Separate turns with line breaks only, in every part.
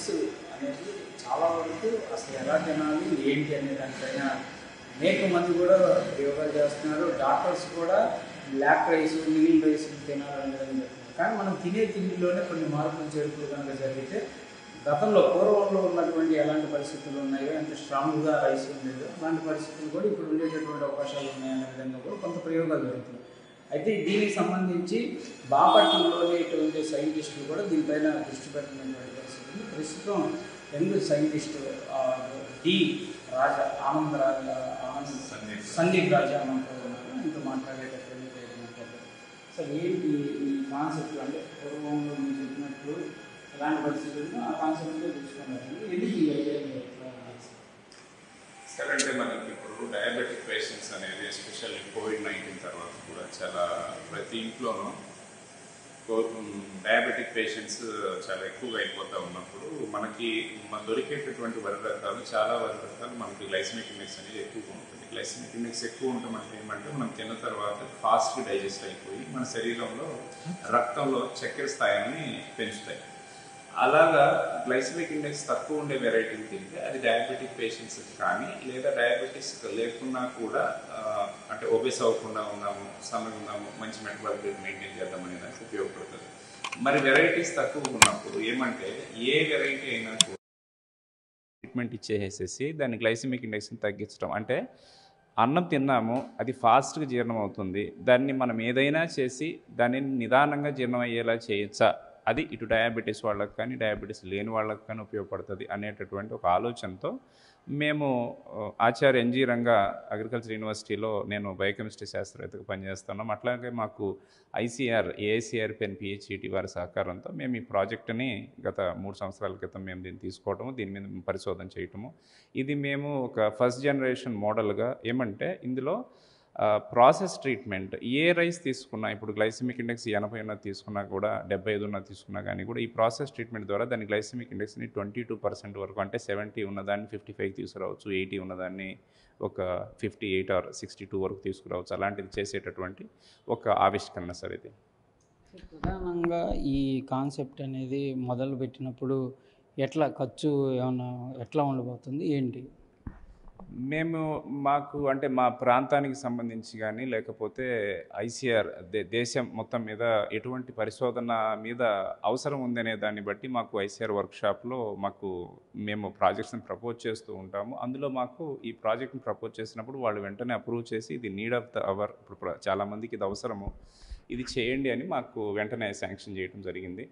Rice అనేది చాలా వరకు అసలు ఎలా తినాలి ఏంటి అనే దానిపైన అనేక మంది కూడా ప్రయోగాలు చేస్తున్నారు. డాక్టర్స్ కూడా బ్లాక్ రైస్, నీల్ రైస్ తినాలని చెప్తున్నారు. కానీ మనం తినే తిండిలోనే కొన్ని మార్పులు చేర్పులు కనుక జరిగితే గతంలో పూర్వంలో ఉన్నటువంటి ఎలాంటి పరిస్థితులు ఉన్నాయో, ఎంత స్ట్రాంగ్గా రైస్ ఉండేదో అలాంటి పరిస్థితులు కూడా ఇప్పుడు ఉండేటటువంటి అవకాశాలు ఉన్నాయనే విధంగా కూడా కొంత ప్రయోగాలు జరుగుతున్నాయి. అయితే దీనికి సంబంధించి బాపట్లలోని ఇటువంటి సైంటిస్టులు కూడా దీనిపైన దృష్టి పెట్టినటువంటి పరిస్థితి. ప్రస్తుతం యంగ్ సైంటిస్ట్ డి రాజా ఆనంద్ సందీప్ రాజా మనతో ఉన్నారు. ఆయనతో మాట్లాడేటటువంటి ప్రయత్నం చేద్దాం. సార్, ఏంటి ఈ కాన్సెప్ట్? అంటే పూర్వంలో మీరు చెప్పినట్లు ఎలాంటి పరిస్థితుల్లో ఆ కాన్సెప్ట్తో చూసుకున్నారు, ఎందుకు ఈ ఐడియా
సార్? అంటే మనకి ఇప్పుడు డయాబెటిక్ పేషెంట్స్ అనేది ఎస్పెషల్లీ కోవిడ్-19 తర్వాత కూడా చాలా ప్రతి ఇంట్లోనూ డయాబెటిక్ పేషెంట్స్ చాలా ఎక్కువగా అయిపోతూ ఉన్నప్పుడు మనకి దొరికేటటువంటి వరి రకాలు చాలా వరి రకాలు మనకి గ్లైసెమిక్ ఇండెక్స్ అనేది ఎక్కువగా ఉంటుంది. గ్లైసెమిక్ ఇండెక్స్ ఎక్కువ ఉండటం అంటే ఏమంటే మనం తిన్న తర్వాత ఫాస్ట్గా డైజెస్ట్ అయిపోయి మన శరీరంలో రక్తంలో చక్కెర స్థాయిని పెంచుతాయి. అలాగా గ్లైసెమిక్ ఇండెక్స్ తక్కువ ఉండే వెరైటీలు తింటే అది డయాబెటిక్ పేషెంట్స్ కానీ లేదా డయాబెటిస్ లేకున్నా కూడా అంటే ఒబేస్ అవ్వకుండా ఉన్నాము, సన్నగా ఉన్నాము, మంచి మెటబాలిక్ రేట్ మెయింటైన్ చేద్దాం అనే దానికి ఉపయోగపడుతుంది. మరి వెరైటీస్ తక్కువ ఉన్నప్పుడు ఏమంటే ఏ వెరైటీ అయినా కూడా ట్రీట్మెంట్ ఇచ్చేసేసి దాన్ని గ్లైసెమిక్ ఇండెక్స్ని తగ్గించడం. అంటే అన్నం తిన్నాము, అది ఫాస్ట్గా జీర్ణం అవుతుంది, దాన్ని మనం ఏదైనా చేసి దానిని నిదానంగా జీర్ణం అయ్యేలా చేయొచ్చా, అది ఇటు డయాబెటీస్ వాళ్ళకి కానీ డయాబెటీస్ లేని వాళ్ళకి కానీ ఉపయోగపడుతుంది అనేటటువంటి ఒక ఆలోచనతో మేము ఆచార్య ఎన్జీ రంగా అగ్రికల్చర్ యూనివర్సిటీలో నేను బయోకెమిస్ట్రీ శాస్త్రవేత్తగా పనిచేస్తున్నాం. అట్లాగే మాకు ఏఐసిఆర్ పెన్ పిహెచ్ఈటి వారి సహకారంతో మేము ఈ ప్రాజెక్టుని గత 3 సంవత్సరాల క్రితం మేము దీన్ని తీసుకోవటము, దీని మీద పరిశోధన చేయటము. ఇది మేము ఒక ఫస్ట్ జనరేషన్ మోడల్గా ఏమంటే ఇందులో ప్రాసెస్ ట్రీట్మెంట్ ఏ రైస్ తీసుకున్నా, ఇప్పుడు గ్లైసెమిక్ ఇండెక్స్ 80 ఉన్నది తీసుకున్నా కూడా 75 ఉన్నది తీసుకున్నా కానీ కూడా ఈ ప్రాసెస్ ట్రీట్మెంట్ ద్వారా దాని గ్లైసెమిక్ ఇండెక్స్ని 22% వరకు, అంటే 70 ఉన్నదాన్ని 55 తీసుకురావచ్చు, 80 ఉన్నదాన్ని ఒక 58 or 62 వరకు తీసుకురావచ్చు. అలాంటిది చేసేటటువంటి ఒక ఆవిష్కరణ సార్ ఇది.
ప్రధానంగా ఈ కాన్సెప్ట్ అనేది మొదలు పెట్టినప్పుడు ఎట్లా ఖర్చు ఏమన్నా ఎట్లా ఉండబోతుంది ఏంటి?
మాకు అంటే మా ప్రాంతానికి సంబంధించి కానీ లేకపోతే ఐసిఆర్ దేశం మొత్తం మీద ఎటువంటి పరిశోధన మీద అవసరం ఉందనే దాన్ని బట్టి మాకు ఐసిఆర్ వర్క్షాప్లో మేము ప్రాజెక్ట్స్ని ప్రపోజ్ చేస్తూ ఉంటాము. అందులో మాకు ఈ ప్రాజెక్ట్ని ప్రపోజ్ చేసినప్పుడు వాళ్ళు వెంటనే అప్రూవ్ చేసి ఇది నీడ్ ఆఫ్ ద అవర్, ఇప్పుడు చాలామందికి ఇది అవసరము, ఇది చేయండి అని మాకు వెంటనే శాంక్షన్ చేయడం జరిగింది.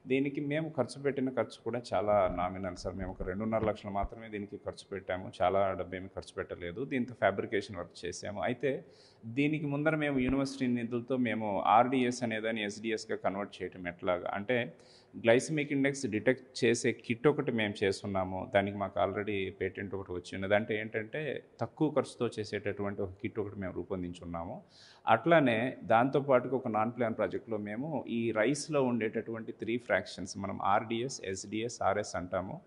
దీనికి మేము ఖర్చు పెట్టిన ఖర్చు కూడా చాలా నామినల్ సార్. మేము ఒక 2.5 లక్షలు మాత్రమే దీనికి ఖర్చు పెట్టాము, చాలా డబ్బేమి ఖర్చు పెట్టలేదు. దీంతో ఫ్యాబ్రికేషన్ వర్క్ చేసాము. అయితే దీనికి ముందర మేము యూనివర్సిటీ నిధులతో మేము ఆర్డిఎస్ అనేదాన్ని ఎస్డిఎస్గా కన్వర్ట్ చేయటం ఎట్లాగా అంటే గ్లైసెమిక్ ఇండెక్స్ డిటెక్ట్ చేసే కిట్ ఒకటి మేము చేస్తున్నాము. దానికి మాకు ఆల్రెడీ పేటెంట్ ఒకటి వచ్చి ఉన్నది. అంటే ఏంటంటే తక్కువ ఖర్చుతో చేసేటటువంటి ఒక కిట్ ఒకటి మేము రూపొందించున్నాము. అట్లానే దాంతోపాటుగా ఒక నాన్ ప్లాన్ ప్రాజెక్ట్లో మేము ఈ రైస్లో ఉండేటటువంటి 3 ఫ్రాక్షన్స్ మనం ఆర్డిఎస్, ఎస్డిఎస్, ఆర్ఎస్ అంటాము.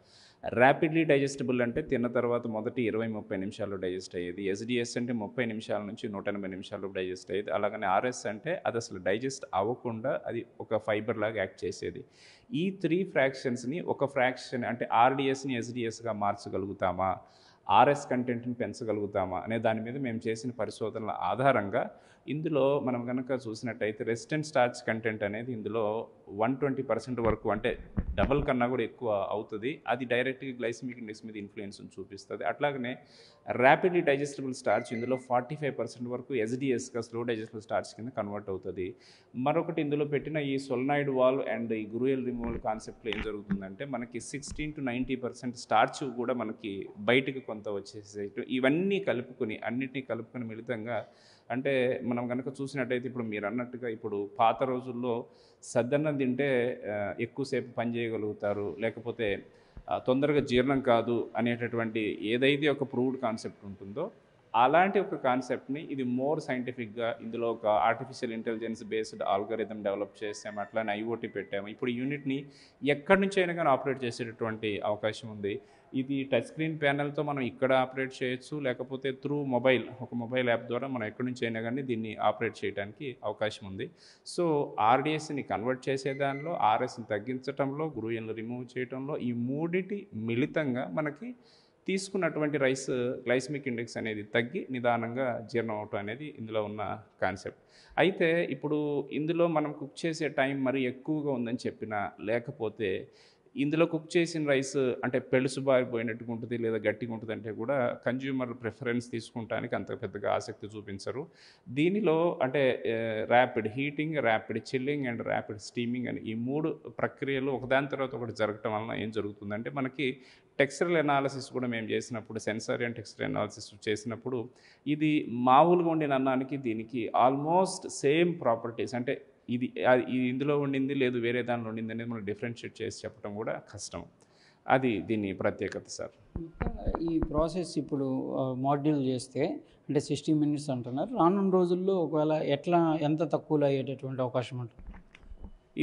ర్యాపిడ్లీ డైజెస్టబుల్ అంటే తిన్న తర్వాత మొదటి 20-30 నిమిషాల్లో డైజెస్ట్ అయ్యేది. ఎస్డిఎస్ అంటే 30 నిమిషాల నుంచి 180 నిమిషాల్లో డైజెస్ట్ అయ్యేది. అలాగనే ఆర్ఎస్ అంటే అది అసలు డైజెస్ట్ అవ్వకుండా అది ఒక ఫైబర్ లాగా యాక్ట్ చేసేది. ఈ 3 ఫ్రాక్షన్స్ని ఒక ఫ్రాక్షన్ అంటే ఆర్డిఎస్ని ఎస్డిఎస్గా మార్చగలుగుతామా, ఆర్ఎస్ కంటెంట్ని పెంచగలుగుతామా అనే దాని మీద మేము చేసిన పరిశోధనల ఆధారంగా ఇందులో మనం కనుక చూసినట్టయితే రెసిస్టెంట్ స్టార్చ్ కంటెంట్ అనేది ఇందులో 120% వరకు, అంటే డబల్ కన్నా కూడా ఎక్కువ అవుతుంది. అది డైరెక్ట్గా గ్లైసెమిక్ ఇండెక్స్ మీద ఇన్ఫ్లుయెన్స్ చూపిస్తుంది. అట్లాగనే ర్యాపిడ్లీ డైజెస్టబుల్ స్టార్చ్ ఇందులో 45% వరకు ఎస్డిఎస్గా స్లో డైజెస్టబుల్ స్టార్చ్ కింద కన్వర్ట్ అవుతుంది. మరొకటి ఇందులో పెట్టిన ఈ సొలనాయిడ్ వాల్వ్ అండ్ ఈ గ్రూయల్ రిమూవల్ కాన్సెప్ట్లో ఏం జరుగుతుందంటే మనకి 60 to 90% స్టార్చ్ కూడా మనకి బయటకు కొంత వచ్చేసేటు ఇవన్నీ కలుపుకొని అన్నిటినీ కలుపుకొని మిళితంగా అంటే మనం కనుక చూసినట్టయితే ఇప్పుడు మీరు అన్నట్టుగా ఇప్పుడు పాత రోజుల్లో సద్దన్నం తింటే ఎక్కువసేపు పని చేయగలుగుతారు, లేకపోతే తొందరగా జీర్ణం కాదు అనేటటువంటి ఏదైతే ఒక ప్రూవ్డ్ కాన్సెప్ట్ ఉంటుందో అలాంటి ఒక కాన్సెప్ట్ని ఇది మోర్ సైంటిఫిక్గా ఇందులో ఒక artificial intelligence based algorithm develop చేసాము. అట్లానే ఐఓటీ పెట్టాము. ఇప్పుడు యూనిట్ని ఎక్కడి నుంచి అయినా కానీ ఆపరేట్ చేసేటటువంటి అవకాశం ఉంది. ఇది టచ్ స్క్రీన్ ప్యానెల్తో మనం ఇక్కడ ఆపరేట్ చేయొచ్చు, లేకపోతే త్రూ ఒక మొబైల్ యాప్ ద్వారా మనం ఎక్కడి నుంచి అయినా కానీ దీన్ని ఆపరేట్ చేయడానికి అవకాశం ఉంది. సో ఆర్డిఎస్ని కన్వర్ట్ చేసే దానిలో, ఆర్ఎస్ని తగ్గించడంలో, గ్లూయన్లు రిమూవ్ చేయడంలో ఈ మూడిటి మిళితంగా మనకి తీసుకున్నటువంటి గ్లైసమిక్ ఇండెక్స్ అనేది తగ్గి నిదానంగా జీర్ణం అవటం అనేది ఇందులో ఉన్న కాన్సెప్ట్. అయితే ఇప్పుడు ఇందులో మనం కుక్ చేసే టైం మరి ఎక్కువగా ఉందని చెప్పినా, లేకపోతే ఇందులో కుక్ చేసిన రైస్ అంటే పెళుసుబారిపోయినట్టుగా ఉంటుంది లేదా గట్టిగా ఉంటుంది అంటే కూడా కన్జ్యూమర్ ప్రిఫరెన్స్ తీసుకుంటానికి అంత పెద్దగా ఆసక్తి చూపించరు. దీనిలో అంటే rapid heating, rapid chilling and rapid steaming అని ఈ 3 ప్రక్రియలు ఒకదాని తర్వాత ఒకటి జరగటం వలన ఏం జరుగుతుందంటే మనకి టెక్స్చరల్ ఎనాలిసిస్ కూడా మేము చేసినప్పుడు, సెన్సారీ అండ్ టెక్స్చరల్ ఎనాలిసిస్ చేసినప్పుడు ఇది మామూలుగా వండిన అన్నానికి దీనికి ఆల్మోస్ట్ సేమ్ ప్రాపర్టీస్ అంటే ఇది ఇందులో ఉండింది లేదు వేరే దానిలో ఉండింది అనేది మనం డిఫరెన్షియేట్ చేసి చెప్పడం కూడా కష్టం. అది దీని ప్రత్యేకత సార్.
ఈ ప్రాసెస్ ఇప్పుడు మాడ్యూల్ చేస్తే అంటే 60 minutes అంటున్నారు. రానున్న రోజుల్లో ఒకవేళ ఎంత తక్కువలో అయ్యేటటువంటి అవకాశం ఉంటుంది?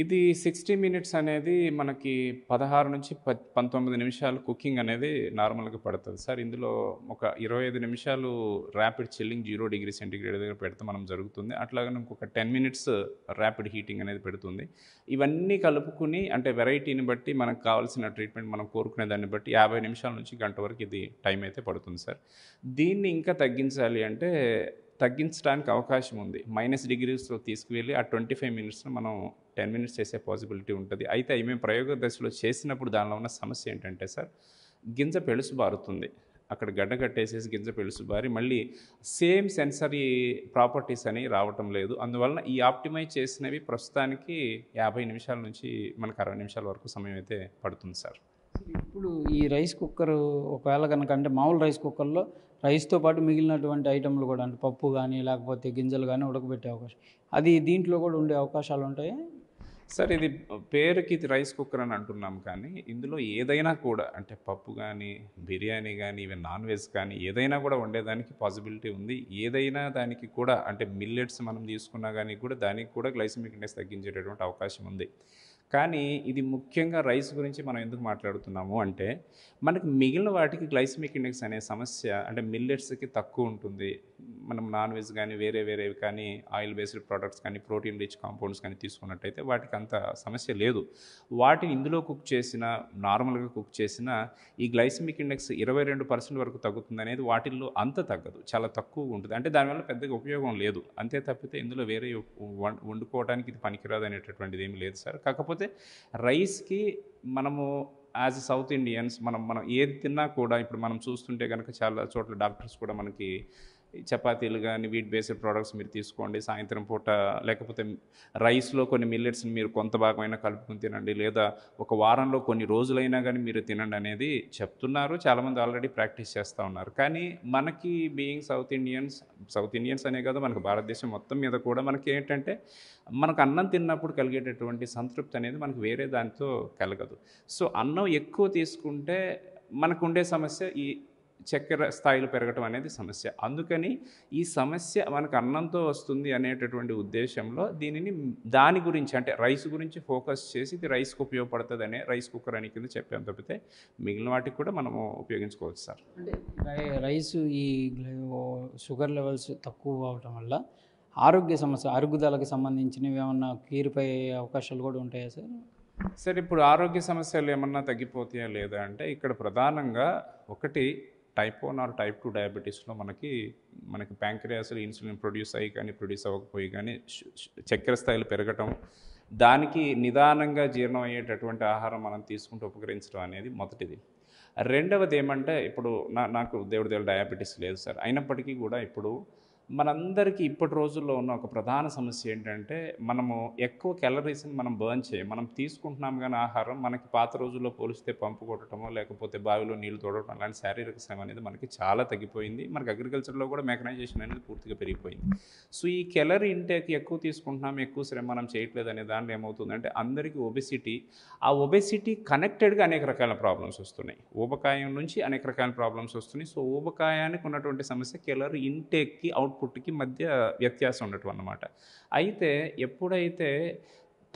ఇది 60 minutes అనేది మనకి 16 నుంచి 19 నిమిషాలు కుకింగ్ అనేది నార్మల్గా పడుతుంది సార్. ఇందులో ఒక 25 నిమిషాలు ర్యాపిడ్ చిల్లింగ్ 0 డిగ్రీ సెంటిగ్రేడ్ దగ్గర పెడితే మనం జరుగుతుంది. అట్లాగనే ఇంకొక 10 minutes ర్యాపిడ్ హీటింగ్ అనేది పెడుతుంది. ఇవన్నీ కలుపుకుని అంటే వెరైటీని బట్టి మనకు కావాల్సిన ట్రీట్మెంట్ మనం కోరుకునే దాన్ని బట్టి 50 నిమిషాల నుంచి గంట వరకు ఇది టైం అయితే పడుతుంది సార్. దీన్ని ఇంకా తగ్గించాలి అంటే తగ్గించడానికి అవకాశం ఉంది. -degreesలో తీసుకువెళ్ళి ఆ 25 minutesను మనం 10 minutes చేసే పాసిబిలిటీ ఉంటుంది. అయితే అవి మేము ప్రయోగ దశలో చేసినప్పుడు దానిలో ఉన్న సమస్య ఏంటంటే సార్, గింజ పెళుసుబారుతుంది. అక్కడ గడ్డ కట్టేసేసి గింజ పెళుసుబారి మళ్ళీ సేమ్ సెన్సరీ ప్రాపర్టీస్ అని రావటం లేదు. అందువలన ఈ ఆప్టిమైజ్ చేసినవి ప్రస్తుతానికి 50 నిమిషాల నుంచి మనకు 60 నిమిషాల వరకు సమయం అయితే పడుతుంది సార్.
ఇప్పుడు ఈ రైస్ కుక్కర్ ఒకవేళ కనుక అంటే మామూలు రైస్ కుక్కర్లో రైస్తో పాటు మిగిలినటువంటి ఐటెంలు కూడా అంటే పప్పు కానీ లేకపోతే గింజలు కానీ ఉడకబెట్టే అవకాశం, అది దీంట్లో కూడా ఉండే అవకాశాలు ఉంటాయా?
సార్ ఇది పేరుకి ఇది రైస్ కుక్కర్ అని అంటున్నాం కానీ ఇందులో ఏదైనా కూడా అంటే పప్పు కానీ, బిర్యానీ కానీ, ఈవెన్ నాన్ వెజ్ కానీ ఏదైనా కూడా వండేదానికి పాసిబిలిటీ ఉంది. ఏదైనా దానికి కూడా అంటే మిల్లెట్స్ మనం తీసుకున్నా కానీ కూడా దానికి కూడా గ్లైసెమిక్ ఇండెక్స్ తగ్గించేటటువంటి అవకాశం ఉంది. కానీ ఇది ముఖ్యంగా రైస్ గురించి మనం ఎందుకు మాట్లాడుతున్నాము అంటే మనకు మిగిలిన వాటికి గ్లైసెమిక్ ఇండెక్స్ అనే సమస్య అంటే మిల్లెట్స్కి తక్కువ ఉంటుంది. మనం నాన్ వెజ్ కానీ వేరేవి కానీ ఆయిల్ బేస్డ్ ప్రోడక్ట్స్ కానీ ప్రోటీన్ రిచ్ కాంపౌండ్స్ కానీ తీసుకున్నట్టయితే వాటికి అంత సమస్య లేదు. వాటిని ఇందులో కుక్ చేసినా నార్మల్గా కుక్ చేసినా ఈ గ్లైసెమిక్ ఇండెక్స్ 22% వరకు తగ్గుతుంది అనేది వాటిల్లో అంత తగ్గదు, చాలా తక్కువ ఉంటుంది. అంటే దానివల్ల పెద్దగా ఉపయోగం లేదు. అంతే తప్పితే ఇందులో వేరే వండుకోవడానికి ఇది పనికిరాదు అనేటటువంటిది ఏమీ లేదు సార్. కాకపోతే రైస్కి మనము యాజ్ సౌత్ ఇండియన్స్ మనం ఏది తిన్నా కూడా ఇప్పుడు మనం చూస్తుంటే కనుక చాలా చోట్ల డాక్టర్స్ కూడా మనకి చపాతీలు కానీ వీట్ బేస్డ్ ప్రోడక్ట్స్ మీరు తీసుకోండి సాయంత్రం పూట, లేకపోతే రైస్లో కొన్ని మిల్లెట్స్ని మీరు కొంత భాగమైనా కలుపుకొని తినండి, లేదా ఒక వారంలో కొన్ని రోజులైనా కానీ మీరు తినండి అనేది చెప్తున్నారు. చాలామంది ఆల్రెడీ ప్రాక్టీస్ చేస్తూ ఉన్నారు. కానీ మనకి బీయింగ్ సౌత్ ఇండియన్స్ అనే కాదు మనకు భారతదేశం మొత్తం మీద కూడా మనకి ఏంటంటే మనకు అన్నం తిన్నప్పుడు కలిగేటటువంటి సంతృప్తి అనేది మనకు వేరే దాంతో కలగదు. సో అన్నం ఎక్కువ తీసుకుంటే మనకు ఉండే సమస్య ఈ చక్కెర స్థాయిలు పెరగటం అనేది సమస్య. అందుకని ఈ సమస్య మనకు అన్నంతో వస్తుంది అనేటటువంటి ఉద్దేశంలో దాని గురించి అంటే రైస్ గురించి ఫోకస్ చేసి ఇది రైస్కి ఉపయోగపడుతుంది అనే రైస్ కుక్కర్ అని కింద చెప్పాం తప్పితే మిగిలిన వాటికి కూడా మనము ఉపయోగించుకోవచ్చు సార్.
అంటే రైస్ ఈ షుగర్ లెవెల్స్ తక్కువ అవటం వల్ల ఆరోగ్య సమస్య అరుగుదలకు సంబంధించినవి ఏమన్నా కీరిపోయే అవకాశాలు కూడా ఉంటాయా సార్?
సార్ ఇప్పుడు ఆరోగ్య సమస్యలు ఏమన్నా తగ్గిపోతాయా లేదా అంటే ఇక్కడ ప్రధానంగా ఒకటి టైప్ 1 ఆర్ టైప్ 2 డయాబెటీస్లో మనకి ప్యాంక్రియాస్లో ఇన్సులిన్ ప్రొడ్యూస్ అవ్వకపోయి కానీ చక్కెర స్థాయిలు పెరగటం, దానికి నిదానంగా జీర్ణం అయ్యేటటువంటి ఆహారం మనం తీసుకుంటూ ఉపకరించడం అనేది మొదటిది. రెండవది ఏమంటే ఇప్పుడు నాకు దేవుడి డయాబెటీస్ లేదు సార్. అయినప్పటికీ కూడా ఇప్పుడు మనందరికీ ఇప్పటి రోజుల్లో ఉన్న ఒక ప్రధాన సమస్య ఏంటంటే మనము ఎక్కువ క్యాలరీస్ని మనం బర్న్ చేయం. మనం తీసుకుంటున్నాం కానీ ఆహారం మనకి పాత రోజుల్లో పోలిస్తే పంపు కొట్టడమో లేకపోతే బావిలో నీళ్లు తోడటం అలాంటి శారీరక శ్రమ అనేది మనకి చాలా తగ్గిపోయింది. మనకి అగ్రికల్చర్లో కూడా మెకనైజేషన్ అనేది పూర్తిగా పెరిగిపోయింది. సో ఈ క్యాలరీ ఇంటేక్ ఎక్కువ తీసుకుంటున్నాం, ఎక్కువ శ్రమ మనం చేయట్లేదు అనే దాంట్లో ఏమవుతుందంటే అందరికీ ఆ ఒబెసిటీ కనెక్టెడ్గా అనేక రకాల ప్రాబ్లమ్స్ వస్తున్నాయి. ఊబకాయం నుంచి అనేక రకాల ప్రాబ్లమ్స్ వస్తున్నాయి. సో ఊబకాయానికి ఉన్నటువంటి సమస్య క్యాలరీ ఇంటేక్కి అవుట్పుట్కి మధ్య వ్యత్యాసం ఉండటం అన్నమాట. అయితే ఎప్పుడైతే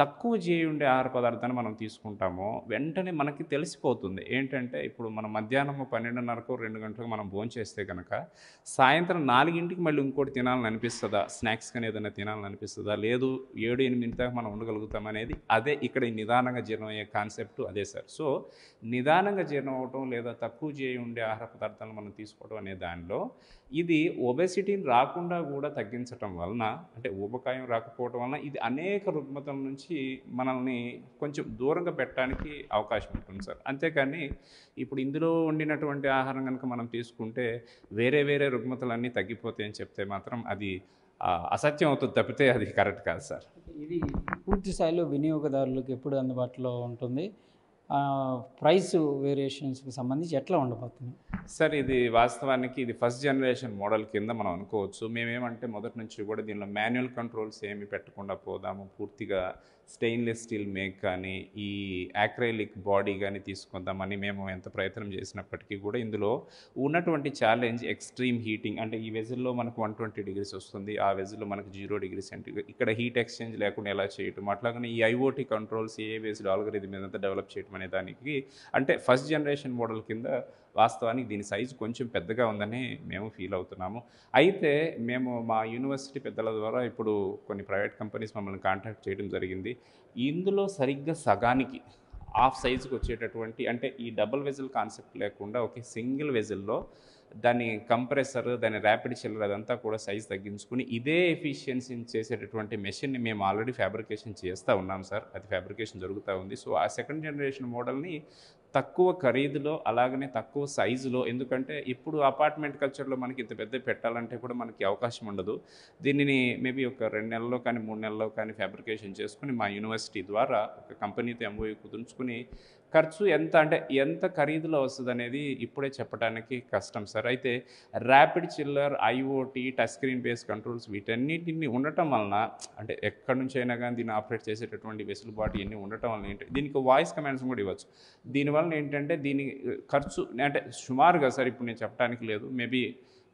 తక్కువ జీవి ఉండే ఆహార పదార్థాన్ని మనం తీసుకుంటామో వెంటనే మనకి తెలిసిపోతుంది. ఏంటంటే ఇప్పుడు మనం మధ్యాహ్నం 12:30కో 2 గంటలకు మనం భోంచేస్తే గనక సాయంత్రం 4కి మళ్ళీ ఇంకోటి తినాలని అనిపిస్తదా? స్నాక్స్ కానీ ఏదైనా తినాలని అనిపిస్తదా? లేదు 7, 8 దాకా మనం ఉండగలుగుతాం అనేది అదే ఇక్కడ ఈ నిదానంగా జీర్ణమయ్యే కాన్సెప్ట్ అదే సార్. సో నిదానంగా జీర్ణం అవ్వటం లేదా తక్కువ జీవి ఉండే ఆహార పదార్థాలను మనం తీసుకోవడం అనే దానిలో ఇది ఒబెసిటీని రాకుండా కూడా తగ్గించటం వలన, అంటే ఊబకాయం రాకపోవడం వలన ఇది అనేక రుగ్మతల నుంచి మనల్ని కొంచెం దూరంగా పెట్టడానికి అవకాశం ఉంటుంది సార్. అంతేకాని ఇప్పుడు ఇందులో వండినటువంటి ఆహారం కనుక మనం తీసుకుంటే వేరే వేరే రుగ్మతలన్నీ తగ్గిపోతాయని చెప్తే మాత్రం అది అసత్యం అవుతుంది తప్పితే అది కరెక్ట్ కాదు సార్.
ఇది పూర్తి స్థాయిలో వినియోగదారులకు ఎప్పుడు అందుబాటులో ఉంటుంది? ప్రైస్ వేరియేషన్స్కి సంబంధించి ఎట్లా ఉండబోతుంది
సార్? ఇది వాస్తవానికి ఇది ఫస్ట్ జనరేషన్ మోడల్ కింద మనం అనుకోవచ్చు. మేమేమంటే మొదటి నుంచి కూడా దీనిలో మాన్యువల్ కంట్రోల్స్ ఏమి పెట్టకుండా పోదాము, పూర్తిగా స్టెయిన్లెస్ స్టీల్ మేక్ కానీ ఈ యాక్రైలిక్ బాడీ కానీ తీసుకుందామని మేము ఎంత ప్రయత్నం చేసినప్పటికీ కూడా ఇందులో ఉన్నటువంటి ఛాలెంజ్ ఎక్స్ట్రీమ్ హీటింగ్. అంటే ఈ వెజిల్లో మనకు 120 degrees వస్తుంది, ఆ వెజిల్లో మనకు 0 degrees సెంటిగ్రేడ్. ఇక్కడ హీట్ ఎక్స్చేంజ్ లేకుండా ఎలా చేయటం, అట్లాగనే ఈ ఐఓటీ కంట్రోల్స్ ఏ బేస్డ్ ఆల్గరిథం మీద డెవలప్ చేయటం అనే దానికి అంటే ఫస్ట్ జనరేషన్ మోడల్ కింద వాస్తవానికి దీని సైజు కొంచెం పెద్దగా ఉందని మేము ఫీల్ అవుతున్నాము. అయితే మేము మా యూనివర్సిటీ పెద్దల ద్వారా ఇప్పుడు కొన్ని ప్రైవేట్ కంపెనీస్ మమ్మల్ని కాంటాక్ట్ చేయడం జరిగింది. ఇందులో సరిగ్గా సగానికి హాఫ్ సైజుకి వచ్చేటటువంటి, అంటే ఈ డబుల్ వెజిల్ కాన్సెప్ట్ లేకుండా ఒకే సింగిల్ వెజిల్లో దాని కంప్రెసర్, దాని ర్యాపిడ్ చిల్లర్ అదంతా కూడా సైజ్ తగ్గించుకుని ఇదే ఎఫిషియన్సీని చేసేటటువంటి మెషిన్ని మేము ఆల్రెడీ ఫ్యాబ్రికేషన్ చేస్తూ ఉన్నాం సార్. అది ఫ్యాబ్రికేషన్ జరుగుతూ ఉంది. సో ఆ సెకండ్ జనరేషన్ మోడల్ని తక్కువ ఖరీదులో అలాగనే తక్కువ సైజులో, ఎందుకంటే ఇప్పుడు అపార్ట్మెంట్ కల్చర్లో మనకి ఇంత పెద్ద పెట్టాలంటే కూడా మనకి అవకాశం ఉండదు. దీనిని మేబీ ఒక 2 నెలల్లో కానీ 3 నెలల్లో కానీ ఫ్యాబ్రికేషన్ చేసుకుని మా యూనివర్సిటీ ద్వారా ఒక కంపెనీతో ఎంఓయూ కుదుర్చుకుని ఖర్చు ఎంత, అంటే ఎంత ఖరీదులో వస్తుంది అనేది ఇప్పుడే చెప్పడానికి కష్టం సార్. అయితే rapid chiller, IoT, touch screen base controls వీటన్నిటిని ఉండటం వలన, అంటే ఎక్కడి నుంచి అయినా కానీ దీన్ని ఆపరేట్ చేసేటటువంటి వెసులుబాటు ఇవన్నీ ఉండటం వలన ఏంటి, దీనికి వాయిస్ కమాండ్స్ కూడా ఇవ్వచ్చు. దీనివల్ల ఏంటంటే దీని ఖర్చు అంటే సుమారుగా సార్ ఇప్పుడు నేను చెప్పడానికి లేదు, మేబీ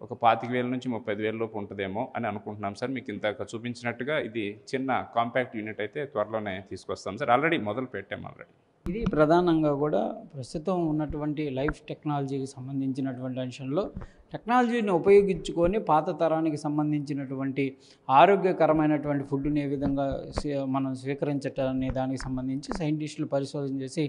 ఒక 25,000 నుంచి 30,000 లోపు ఉంటుందేమో అని అనుకుంటున్నాం సార్. మీకు ఇంత చూపించినట్టుగా ఇది చిన్న కాంపాక్ట్ యూనిట్ అయితే త్వరలోనే తీసుకొస్తాం సార్. ఆల్రెడీ మొదలు పెట్టాము ఆల్రెడీ.
ఇది ప్రధానంగా కూడా ప్రస్తుతం ఉన్నటువంటి లైఫ్ టెక్నాలజీకి సంబంధించినటువంటి అంశంలో టెక్నాలజీని ఉపయోగించుకొని పాత తరానికి సంబంధించినటువంటి ఆరోగ్యకరమైనటువంటి ఫుడ్ని ఏ విధంగా మనం స్వీకరించటాన్ని దానికి సంబంధించి సైంటిస్టులు పరిశోధన చేసి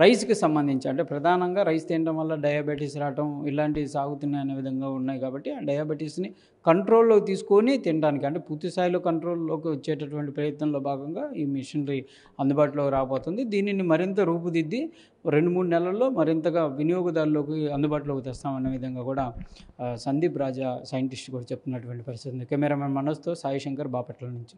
రైస్కి సంబంధించి, అంటే ప్రధానంగా రైస్ తినడం వల్ల డయాబెటీస్ రావటం ఇలాంటివి సాగుతున్నాయి అనే విధంగా ఉన్నాయి కాబట్టి ఆ డయాబెటీస్ని కంట్రోల్లోకి తీసుకొని తినడానికి, అంటే పూర్తి స్థాయిలో కంట్రోల్లోకి వచ్చేటటువంటి ప్రయత్నంలో భాగంగా ఈ మిషనరీ అందుబాటులోకి రాబోతుంది. దీనిని మరింత రూపుదిద్ది 2-3 నెలల్లో మరింతగా వినియోగదారులకు అందుబాటులోకి తెస్తామనే విధంగా కూడా సందీప్ రాజా సైంటిస్ట్ కూడా చెప్తున్నటువంటి పరిస్థితి ఉంది. కెమెరామెన్ మనోజ్తో సాయి శంకర్, బాపట్ల నుంచి.